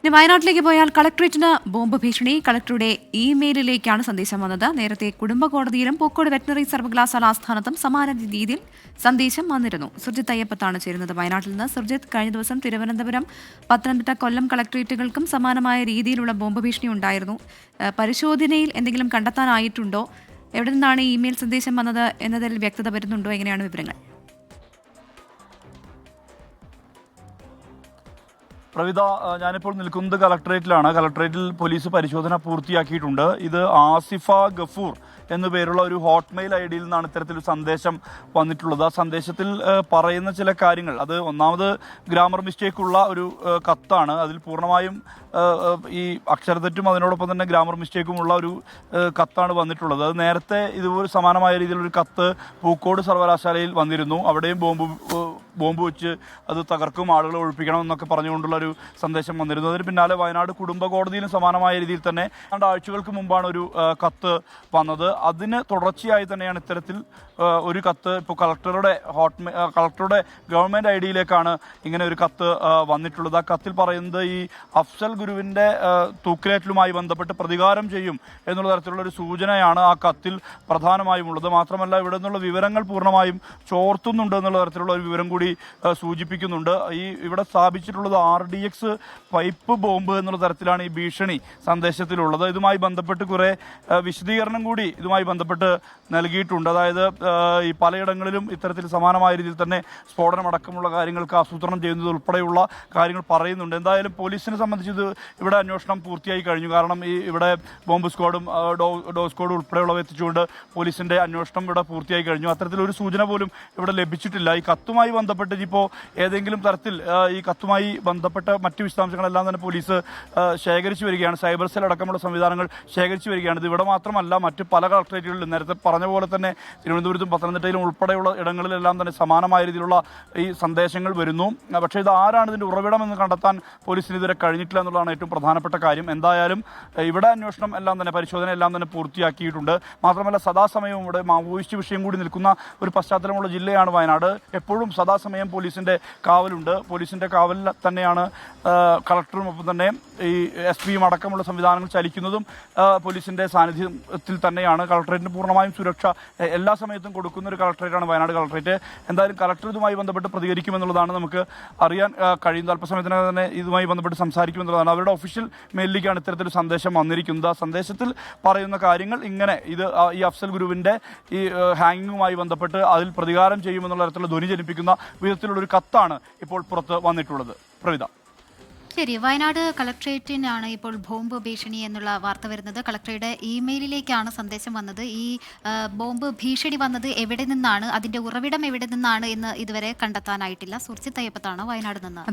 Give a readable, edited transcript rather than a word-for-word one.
ഇനി വയനാട്ടിലേക്ക് പോയാൽ കളക്ടറേറ്റിന് ബോംബ് ഭീഷണി. കളക്ടറുടെ ഇമെയിലിലേക്കാണ് സന്ദേശം വന്നത്. നേരത്തെ കുടുംബ കോടതിയിലും പൂക്കോട് വെറ്ററിനറി സർവകലാശാല ആസ്ഥാനത്തും സമാന രീതിയിൽ സന്ദേശം വന്നിരുന്നു. സുർജിത്ത് അയ്യപ്പത്താണ് ചേരുന്നത് വയനാട്ടിൽ നിന്ന്. സുർജിത്ത്, കഴിഞ്ഞ ദിവസം തിരുവനന്തപുരം, പത്തനംതിട്ട, കൊല്ലം കളക്ടറേറ്റുകൾക്കും സമാനമായ രീതിയിലുള്ള ബോംബ് ഭീഷണി ഉണ്ടായിരുന്നു. പരിശോധനയിൽ എന്തെങ്കിലും കണ്ടെത്താനായിട്ടുണ്ടോ? എവിടെ നിന്നാണ് ഈ ഇമെയിൽ സന്ദേശം വന്നത് എന്നതിൽ വ്യക്തത വരുന്നുണ്ടോ? എങ്ങനെയാണ് വിവരങ്ങൾ? പ്രവിത, ഞാനിപ്പോൾ നിൽക്കുന്നത് കളക്ടറേറ്റിലാണ്. കളക്ടറേറ്റിൽ പോലീസ് പരിശോധന പൂർത്തിയാക്കിയിട്ടുണ്ട്. ഇത് ആസിഫ ഗഫൂർ എന്നു പേരുള്ള ഒരു ഹോട്ട്മെയിൽ ഐ ഡിയിൽ നിന്നാണ് ഇത്തരത്തിലൊരു സന്ദേശം വന്നിട്ടുള്ളത്. ആ സന്ദേശത്തിൽ പറയുന്ന ചില കാര്യങ്ങൾ, അത് ഒന്നാമത് ഗ്രാമർ മിസ്റ്റേക്കുള്ള ഒരു കത്താണ്. അതിൽ പൂർണ്ണമായും ഈ അക്ഷരത്തെറ്റും അതിനോടൊപ്പം തന്നെ ഗ്രാമർ മിസ്റ്റേക്കുമുള്ള ഒരു കത്താണ് വന്നിട്ടുള്ളത്. അത് നേരത്തെ ഇതുപോലെ സമാനമായ രീതിയിലൊരു കത്ത് പൂക്കോട് സർവകലാശാലയിൽ വന്നിരുന്നു. അവിടെയും ബോംബ് വെച്ച് അത് തകർക്കും, ആളുകളെ ഒഴിപ്പിക്കണം എന്നൊക്കെ പറഞ്ഞുകൊണ്ടുള്ള ഒരു സന്ദേശം വന്നിരുന്നു. അതിന് പിന്നാലെ വയനാട് കുടുംബ കോടതിയിലും സമാനമായ രീതിയിൽ തന്നെ 2 ആഴ്ചകൾക്ക് മുമ്പാണ് ഒരു കത്ത് വന്നത്. അതിന് തുടർച്ചയായി തന്നെയാണ് ഇത്തരത്തിൽ ഒരു കത്ത് ഇപ്പോൾ കളക്ടറുടെ ഗവൺമെൻറ് ഐ ഡിയിലേക്കാണ് ഇങ്ങനെ ഒരു കത്ത് വന്നിട്ടുള്ളത്. ആ കത്തിൽ പറയുന്നത് ഈ അഫ്സൽ ഗുരുവിൻ്റെ തൂക്കിലേറ്റലുമായി ബന്ധപ്പെട്ട് പ്രതികാരം ചെയ്യും എന്നുള്ള തരത്തിലുള്ള ഒരു സൂചനയാണ് ആ കത്തിൽ പ്രധാനമായും ഉള്ളത്. മാത്രമല്ല, ഇവിടെ നിന്നുള്ള വിവരങ്ങൾ പൂർണ്ണമായും ചോർത്തുന്നുണ്ട് എന്നുള്ള തരത്തിലുള്ള ഒരു വിവരം കൂടി സൂചിപ്പിക്കുന്നുണ്ട്. ഇവിടെ സ്ഥാപിച്ചിട്ടുള്ളത് RDX പൈപ്പ് ബോംബ് എന്നുള്ള തരത്തിലാണ് ഈ ഭീഷണി സന്ദേശത്തിലുള്ളത്. ഇതുമായി ബന്ധപ്പെട്ട് കുറേ വിശദീകരണം കൂടി ഇതുമായി ബന്ധപ്പെട്ട് നൽകിയിട്ടുണ്ട്. അതായത് ഈ പലയിടങ്ങളിലും ഇത്തരത്തിൽ സമാനമായ രീതിയിൽ തന്നെ സ്ഫോടനമടക്കമുള്ള കാര്യങ്ങൾക്ക് ആസൂത്രണം ചെയ്യുന്നത് ഉൾപ്പെടെയുള്ള കാര്യങ്ങൾ പറയുന്നുണ്ട്. എന്തായാലും പോലീസിനെ സംബന്ധിച്ച് ഇവിടെ അന്വേഷണം പൂർത്തിയായി കഴിഞ്ഞു. കാരണം ഇവിടെ ബോംബ് സ്ക്വാഡും ഡോ സ്ക്വാഡും ഉൾപ്പെടെയുള്ളവ എത്തിച്ചുകൊണ്ട് പോലീസിൻ്റെ അന്വേഷണം ഇവിടെ പൂർത്തിയായി കഴിഞ്ഞു. അത്തരത്തിലൊരു സൂചന പോലും ഇവിടെ ലഭിച്ചിട്ടില്ല. ഈ കത്തുമായി ബന്ധപ്പെട്ട് ഇപ്പോൾ ഏതെങ്കിലും തരത്തിൽ ഈ കത്തുമായി ബന്ധപ്പെട്ട മറ്റ് വിശദാംശങ്ങളെല്ലാം തന്നെ പോലീസ് ശേഖരിച്ചു വരികയാണ്. സൈബർ സെൽ അടക്കമുള്ള സംവിധാനങ്ങൾ ശേഖരിച്ചു വരികയാണ്. ഇത് ഇവിടെ മാത്രമല്ല, മറ്റ് പല കളക്ടറേറ്റുകളിലും നേരത്തെ പറഞ്ഞ പോലെ തന്നെ തിരുവനന്തപുരത്തും പത്തനംതിട്ടയിലും ഉൾപ്പെടെയുള്ള ഇടങ്ങളിലെല്ലാം തന്നെ സമാനമായ രീതിയിലുള്ള ഈ സന്ദേശങ്ങൾ വരുന്നു. പക്ഷേ ഇത് ആരാണ് ഇതിൻ്റെ ഉറവിടം എന്ന് കണ്ടെത്താൻ പോലീസിന് ഇതുവരെ കഴിഞ്ഞിട്ടില്ല എന്നുള്ളതാണ് ഏറ്റവും പ്രധാനപ്പെട്ട കാര്യം. എന്തായാലും ഇവിടെ അന്വേഷണം എല്ലാം തന്നെ, പരിശോധന എല്ലാം തന്നെ പൂർത്തിയാക്കിയിട്ടുണ്ട്. മാത്രമല്ല, സദാസമയവും ഇവിടെ മാവോയിസ്റ്റ് വിഷയം കൂടി നിൽക്കുന്ന ഒരു പശ്ചാത്തലമുള്ള ജില്ലയാണ് വയനാട്. എപ്പോഴും സദാസമയം പോലീസിൻ്റെ കാവലുണ്ട്. പോലീസിൻ്റെ കാവലിൽ തന്നെയാണ് കളക്ടറും ഒപ്പം തന്നെ ഈ SP അടക്കമുള്ള സംവിധാനങ്ങൾ ചലിക്കുന്നതും പോലീസിൻ്റെ സാന്നിധ്യത്തിൽ തന്നെയാണ്. കളക്ടറേറ്റിന് പൂർണ്ണമായും സുരക്ഷ എല്ലാ സമയത്തും കൊടുക്കുന്ന ഒരു കളക്ടറേറ്റാണ് വയനാട് കളക്ടറേറ്റ്. എന്തായാലും കളക്ടർ ഇതുമായി ബന്ധപ്പെട്ട് പ്രതികരിക്കുമെന്നുള്ളതാണ് നമുക്ക് അറിയാൻ കഴിയുന്നത്. അല്പസമയത്തിനകം തന്നെ ഇതുമായി ബന്ധപ്പെട്ട് സംസാരിക്കുമെന്നുള്ളതാണ്. അവരുടെ ഒഫീഷ്യൽ മെയിലിലേക്കാണ് ഇത്തരത്തിൽ സന്ദേശം വന്നിരിക്കുന്നത്. ആ സന്ദേശത്തിൽ പറയുന്ന കാര്യങ്ങൾ ഇങ്ങനെ: ഈ അഫ്സൽ ഗുരുവിൻ്റെ ഈ ഹാങ്ങിങ്ങുമായി ബന്ധപ്പെട്ട് അതിൽ പ്രതികാരം ചെയ്യുമെന്നുള്ള തരത്തിലുള്ള ധ്വനി ജനിപ്പിക്കുന്ന വിധത്തിലുള്ളൊരു കത്താണ് ഇപ്പോൾ പുറത്ത് വന്നിട്ടുള്ളത്. പ്രവിത. ശരി, വയനാട് കളക്ട്രേറ്റിനാണ് ഇപ്പോൾ ബോംബ് ഭീഷണി എന്നുള്ള വാർത്ത വരുന്നത്. കളക്ടറുടെ ഇമെയിലിലേക്കാണ് സന്ദേശം വന്നത്. ഈ ബോംബ് ഭീഷണി വന്നത് എവിടെ നിന്നാണ്, അതിന്റെ ഉറവിടം എവിടെ നിന്നാണ് എന്ന് ഇതുവരെ കണ്ടെത്താനായിട്ടില്ല. സുർജിത്ത് അയ്യപ്പത്താണ് വയനാട് നിന്ന്.